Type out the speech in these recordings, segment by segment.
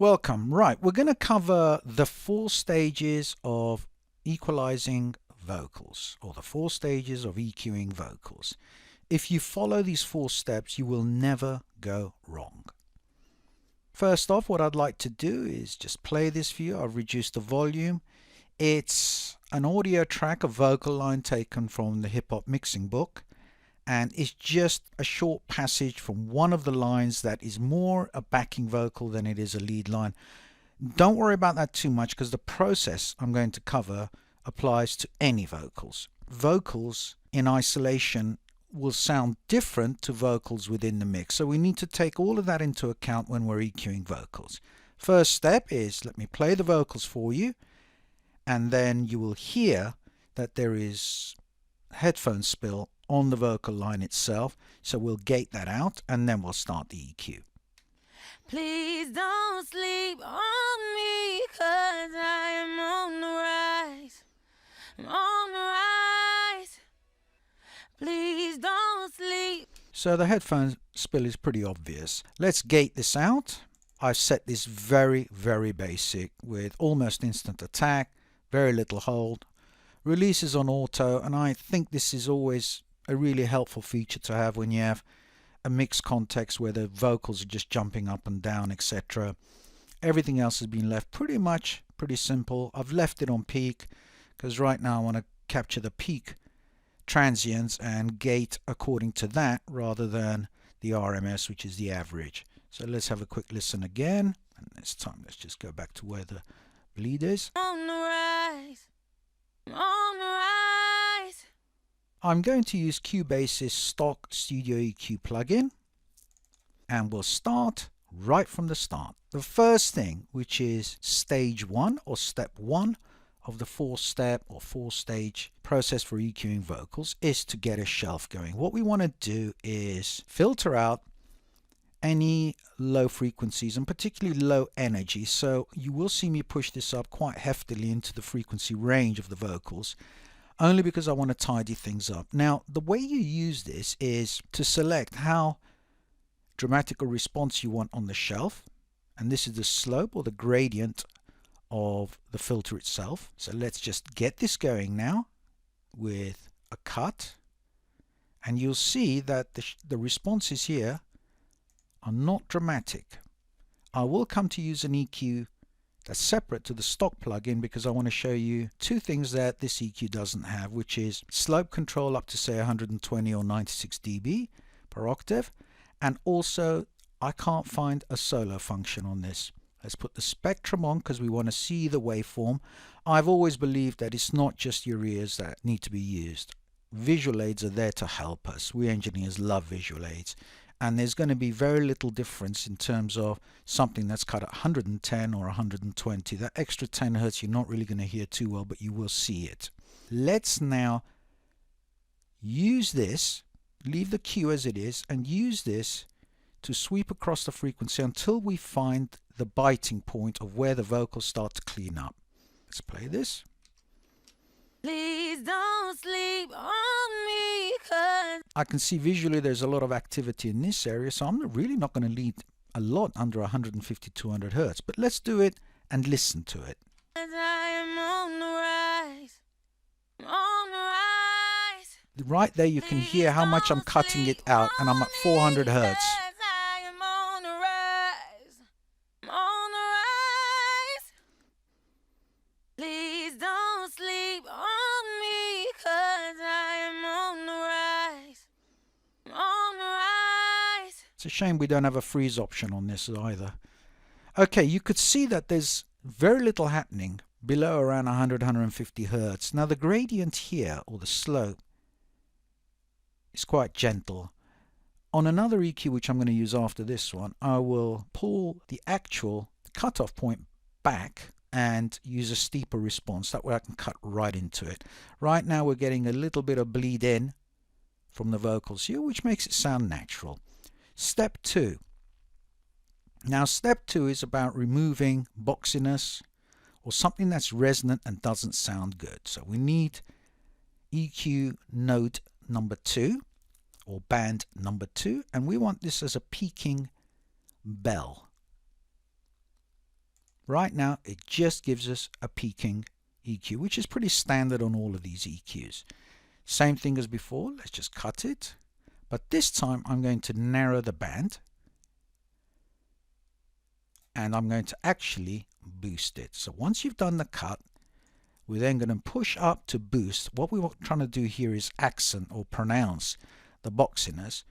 Welcome. Right, we're going to cover the 4 stages of equalizing vocals, or the 4 stages of EQing vocals. If you follow these 4 steps, you will never go wrong. First off, what I'd like to do is just play this for you. I've reduced the volume. It's an audio track, a vocal line taken from the hip hop mixing book. And it's just a short passage from one of the lines that is more a backing vocal than it is a lead line. Don't worry about that too much because the process I'm going to cover applies to any vocals. Vocals in isolation will sound different to vocals within the mix, so we need to take all of that into account when we're EQing vocals. First step is, let me play the vocals for you, and then you will hear that there is headphone spill on the vocal line itself, so we'll gate that out and then we'll start the EQ. Please don't sleep on me, 'cause I am on the rise. I'm on the rise. Please don't sleep. So the headphone spill is pretty obvious. Let's gate this out. I've set this very basic with almost instant attack, very little hold, releases on auto, and I think this is always a really helpful feature to have when you have a mixed context where the vocals are just jumping up and down, etc. Everything else has been left pretty simple. I've left it on peak because right now I want to capture the peak transients and gate according to that rather than the RMS, which is the average. So let's have a quick listen again, and this time let's just go back to where the bleed is. On the rise. On the rise. I'm going to use Cubase's stock Studio EQ plugin, and we'll start right from the start. The first thing, which is stage 1 or step 1 of the 4-step or 4-stage process for EQing vocals, is to get a shelf going. What we want to do is filter out any low frequencies and particularly low energy. So you will see me push this up quite heftily into the frequency range of the vocals, only because I want to tidy things up. Now, the way you use this is to select how dramatic a response you want on the shelf, and this is the slope or the gradient of the filter itself. So let's just get this going now with a cut, and you'll see that the responses here are not dramatic. I will come to use an EQ that's separate to the stock plugin because I want to show you 2 things that this EQ doesn't have, which is slope control up to say 120 or 96 dB per octave, and also I can't find a solo function on this. Let's put the spectrum on because we want to see the waveform. I've always believed that it's not just your ears that need to be used. Visual aids are there to help us. We engineers love visual aids. And there's going to be very little difference in terms of something that's cut at 110 or 120. That extra 10 hertz you're not really going to hear too well, but you will see it. Let's now use this, leave the cue as it is, and use this to sweep across the frequency until we find the biting point of where the vocals start to clean up. Let's play this. Please don't sleep on me, 'cause I can see visually there's a lot of activity in this area, so I'm really not going to lead a lot under 150, 200 hertz. But let's do it and listen to it. I am on the rise. On the rise. Right there you can hear how much I'm cutting it out, and I'm at 400 hertz. I am on the rise. I'm on the rise. Please don't sleep on me, 'cause I am on the rise. I'm on the rise. It's a shame we don't have a freeze option on this either. Okay, you could see that there's very little happening below around 100, 150 hertz. Now the gradient here, or the slope, is quite gentle. On another EQ, which I'm going to use after this one, I will pull the actual cutoff point back and use a steeper response. That way I can cut right into it. Right now we're getting a little bit of bleed in from the vocals here, which makes it sound natural. Step 2. Now step 2 is about removing boxiness or something that's resonant and doesn't sound good. So we need EQ node number 2 or band number 2, and we want this as a peaking bell. Right now it just gives us a peaking EQ, which is pretty standard on all of these EQs. Same thing as before, let's just cut it. But this time I'm going to narrow the band. And I'm going to actually boost it. So once you've done the cut, we're then going to push up to boost. What we're trying to do here is accent or pronounce the boxiness,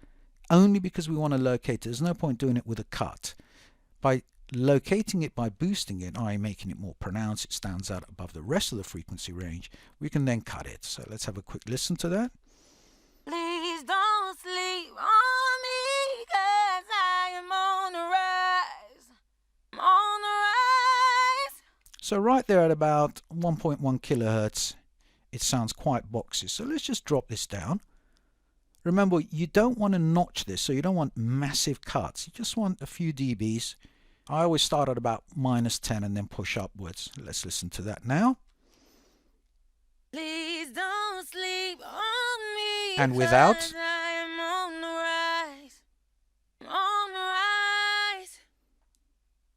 only because we want to locate it. There's no point doing it with a cut. By locating it by boosting it, i.e. making it more pronounced, it stands out above the rest of the frequency range, we can then cut it. So let's have a quick listen to that. Please don't sleep on me, 'cause I am on the rise. I'm on the rise. So right there at about 1.1 kilohertz, it sounds quite boxy. So let's just drop this down. Remember, you don't want to notch this, so you don't want massive cuts. You just want a few dBs. I always start at about -10 and then push upwards. Let's listen to that now. Please don't sleep on me. And without. 'Cause I am on the rise. I'm on the rise.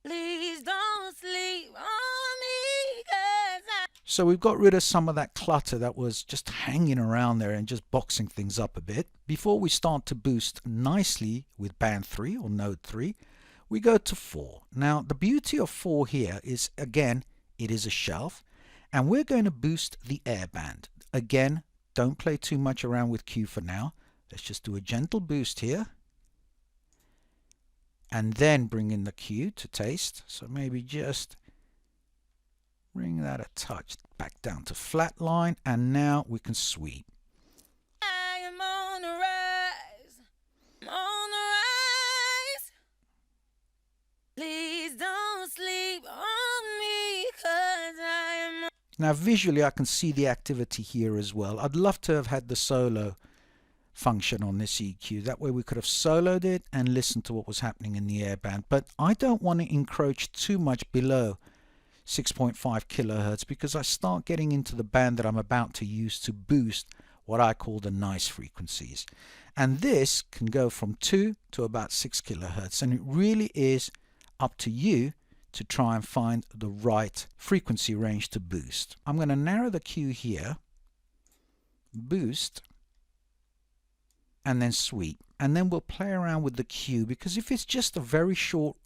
Please don't sleep on me, 'cause I. So we've got rid of some of that clutter that was just hanging around there and just boxing things up a bit. Before we start to boost nicely with band 3 or node 3, we go to 4. Now the beauty of 4 here is, again, it is a shelf, and we're going to boost the air band. Again, don't play too much around with Q for now. Let's just do a gentle boost here, and then bring in the Q to taste. So maybe just bring that a touch back down to flat line, and now we can sweep. I am on the rise. I'm on the rise. Please don't sleep on me, 'cause I am. Now visually I can see the activity here as well. I'd love to have had the solo function on this EQ. That way we could have soloed it and listened to what was happening in the air band. But I don't want to encroach too much below 6.5 kilohertz, because I start getting into the band that I'm about to use to boost what I call the nice frequencies. And this can go from 2 to about 6 kilohertz, and it really is up to you to try and find the right frequency range to boost. I'm going to narrow the Q here, boost, and then sweep. And then we'll play around with the Q, because if it's just a very short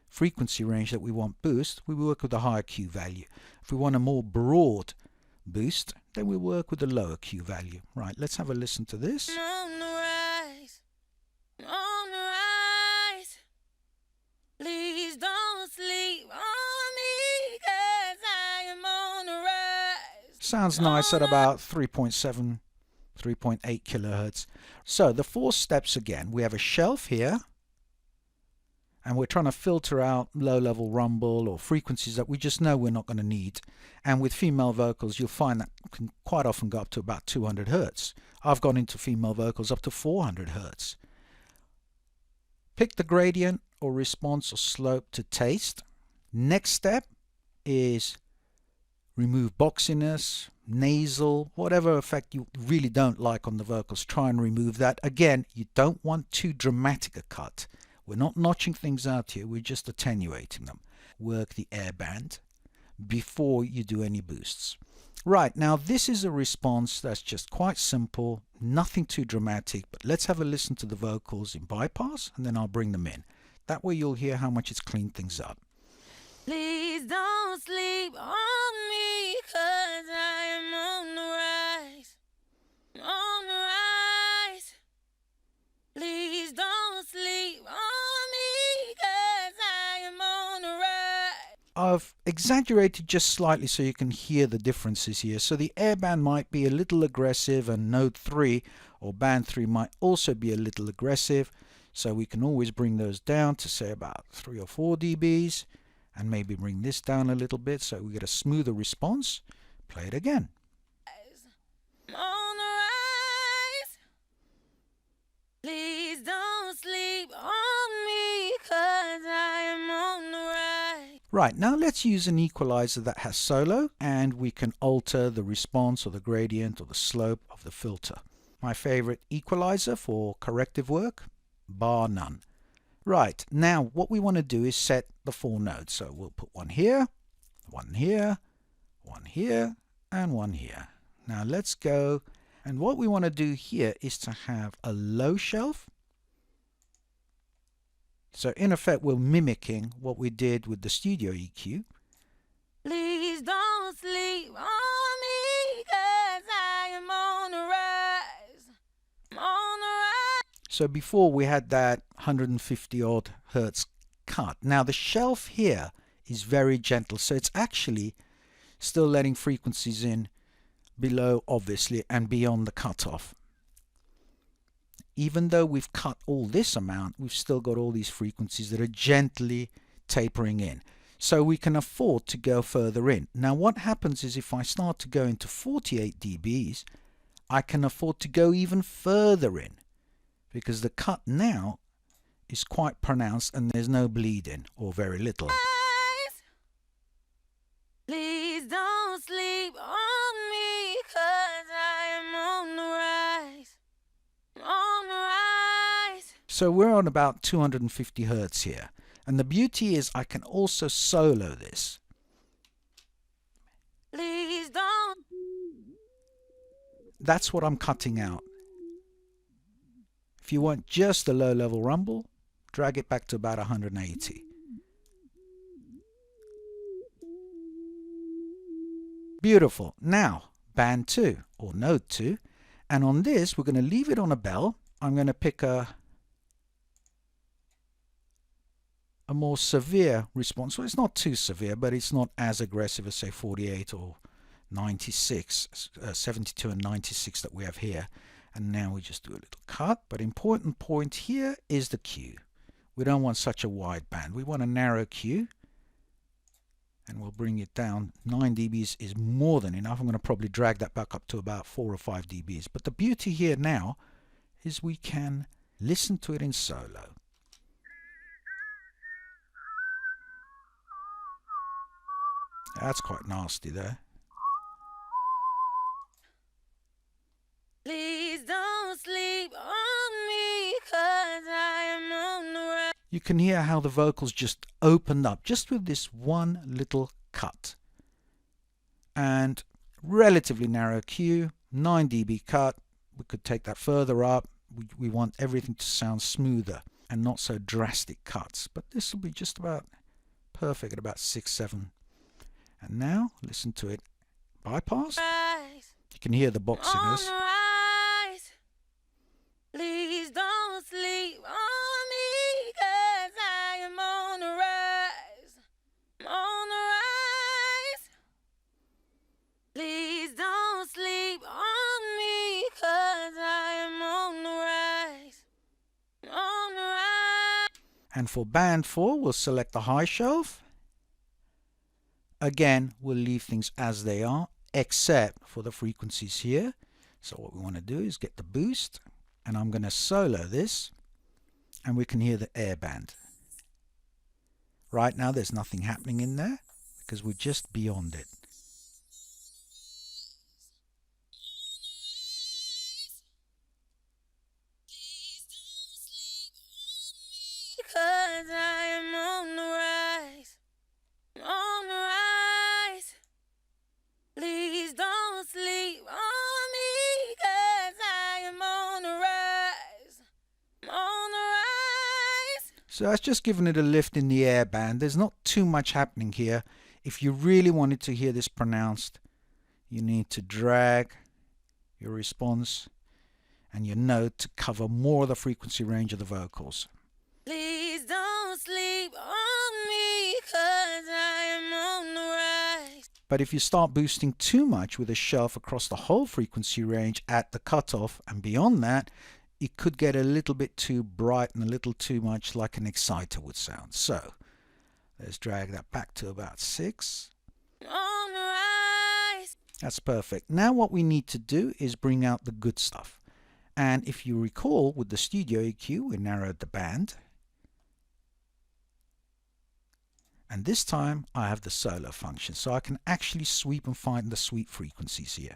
frequency range that we want boost, we work with a higher Q value. If we want a more broad boost, then we work with a lower Q value. Right, let's have a listen to this. I'm on the rise. I'm on the rise. Please don't sleep on me, 'cause I am on the rise. Sounds nice at about 3.7, 3.8 kilohertz. So the 4 steps again. We have a shelf here, and we're trying to filter out low-level rumble or frequencies that we just know we're not going to need. And with female vocals, you'll find that can quite often go up to about 200 hertz. I've gone into female vocals up to 400 hertz. Pick the gradient or response or slope to taste. Next step is remove boxiness, nasal, whatever effect you really don't like on the vocals. Try and remove that. Again, you don't want too dramatic a cut. We're not notching things out here, we're just attenuating them. Work the air band before you do any boosts. Right, now this is a response that's just quite simple, nothing too dramatic, but let's have a listen to the vocals in bypass, and then I'll bring them in. That way you'll hear how much it's cleaned things up. Please don't sleep on me, 'cause I am on the rise. I'm on the rise. Please don't sleep on me, 'cause I am on the rise. I've exaggerated just slightly so you can hear the differences here. So the air band might be a little aggressive, and node 3 or band 3 might also be a little aggressive. So we can always bring those down to say about 3 or 4 dBs, and maybe bring this down a little bit so we get a smoother response. Play it again. I'm on the rise. Please don't sleep on me, 'cause I am on the rise. Right, now let's use an equalizer that has solo, and we can alter the response or the gradient or the slope of the filter. My favorite equalizer for corrective work, bar none. Right, now what we want to do is set the 4 nodes. So we'll put one here, one here, one here, and one here. Now let's go, and what we want to do here is to have a low shelf. So in effect, we're mimicking what we did with the Studio EQ. Please don't sleep on me, 'cause I am on the rise. I'm on the rise. So before we had that 150 odd hertz cut. Now the shelf here is very gentle, so it's actually still letting frequencies in below, obviously, and beyond the cutoff. Even though we've cut all this amount, we've still got all these frequencies that are gently tapering in. So we can afford to go further in. Now what happens is if I start to go into 48 dBs, I can afford to go even further in, because the cut now is quite pronounced and there's no bleeding, or very little. Please don't sleep on me, 'cause I am on the rise. On the rise. So we're on about 250 hertz here. And the beauty is I can also solo this. Please don't. That's what I'm cutting out. If you want just a low level rumble, drag it back to about 180. Beautiful. Now, band 2 or node 2. And on this, we're going to leave it on a bell. I'm going to pick a more severe response. Well, it's not too severe, but it's not as aggressive as, say, 48 or 96, 72 and 96 that we have here. And now we just do a little cut. But important point here is the Q. We don't want such a wide band. We want a narrow Q. And we'll bring it down. 9 dBs is more than enough. I'm going to probably drag that back up to about 4 or 5 dBs. But the beauty here now is we can listen to it in solo. That's quite nasty there. Please don't sleep on me, 'cause I am on the rise. You can hear how the vocals just opened up just with this one little cut. And relatively narrow Q, 9 dB cut. We could take that further up. We want everything to sound smoother and not so drastic cuts. But this will be just about perfect at about 6, 7. And now listen to it bypass. You can hear the boxiness. Please don't sleep on me, 'cause I am on the rise. I'm on the rise. Please don't sleep on me, 'cause I am on the rise. I'm on the rise. And for band 4, we'll select the high shelf. Again, we'll leave things as they are, except for the frequencies here. So what we want to do is get the boost, and I'm going to solo this, and we can hear the air band. Right now there's nothing happening in there because we're just beyond it. Because I am on the rise. On the rise. Please don't sleep on me, 'cause I am on the rise. On the rise. So that's just giving it a lift in the air band. There's not too much happening here. If you really wanted to hear this pronounced, you need to drag your response and your note to cover more of the frequency range of the vocals. Please don't sleep on me, 'cause I am on the rise. But if you start boosting too much with a shelf across the whole frequency range at the cutoff and beyond that, it could get a little bit too bright and a little too much like an exciter would sound. So let's drag that back to about 6. On the rise. That's perfect. Now what we need to do is bring out the good stuff. And if you recall, with the Studio EQ, we narrowed the band. And this time I have the solo function, so I can actually sweep and find the sweep frequencies here.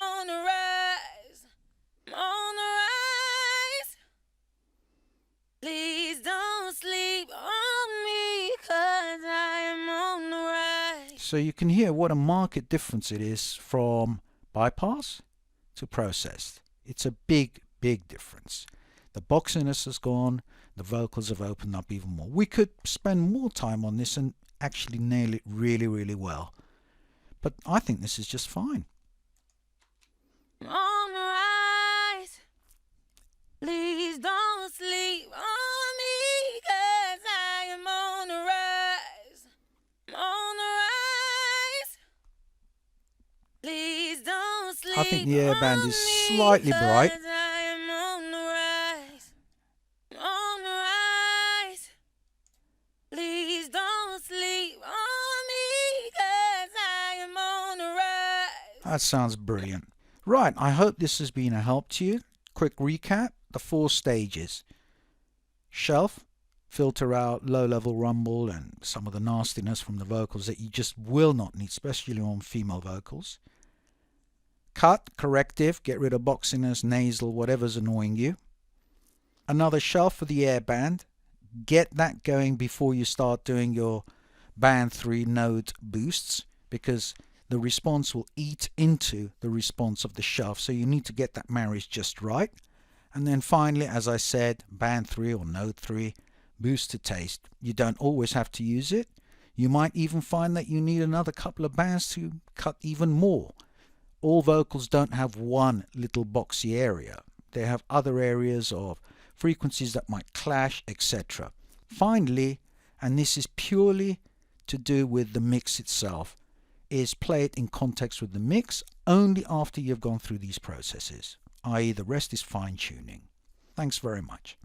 On the rise. So you can hear what a marked difference it is from bypass to processed. It's a big, big difference. The boxiness has gone, the vocals have opened up even more. We could spend more time on this and actually nail it really, really well. But I think this is just fine. On the rise, please don't sleep on me, 'cause I am on the rise. On the rise, please don't sleep. I think the airband is slightly bright. I am on the rise. On the rise, please don't sleep on me, 'cause I am on the rise. That sounds brilliant. Right, I hope this has been a help to you. Quick recap, the 4 stages. Shelf, filter out low-level rumble and some of the nastiness from the vocals that you just will not need, especially on female vocals. Cut, corrective, get rid of boxiness, nasal, whatever's annoying you. Another shelf for the airband. Get that going before you start doing your band 3 note boosts, because the response will eat into the response of the shelf, so you need to get that marriage just right. And then finally, as I said, band 3 or note 3, boost to taste. You don't always have to use it. You might even find that you need another couple of bands to cut even more. All vocals don't have one little boxy area. They have other areas of frequencies that might clash, etc. Finally, and this is purely to do with the mix itself, is play it in context with the mix only after you've gone through these processes, i.e. the rest is fine-tuning. Thanks very much.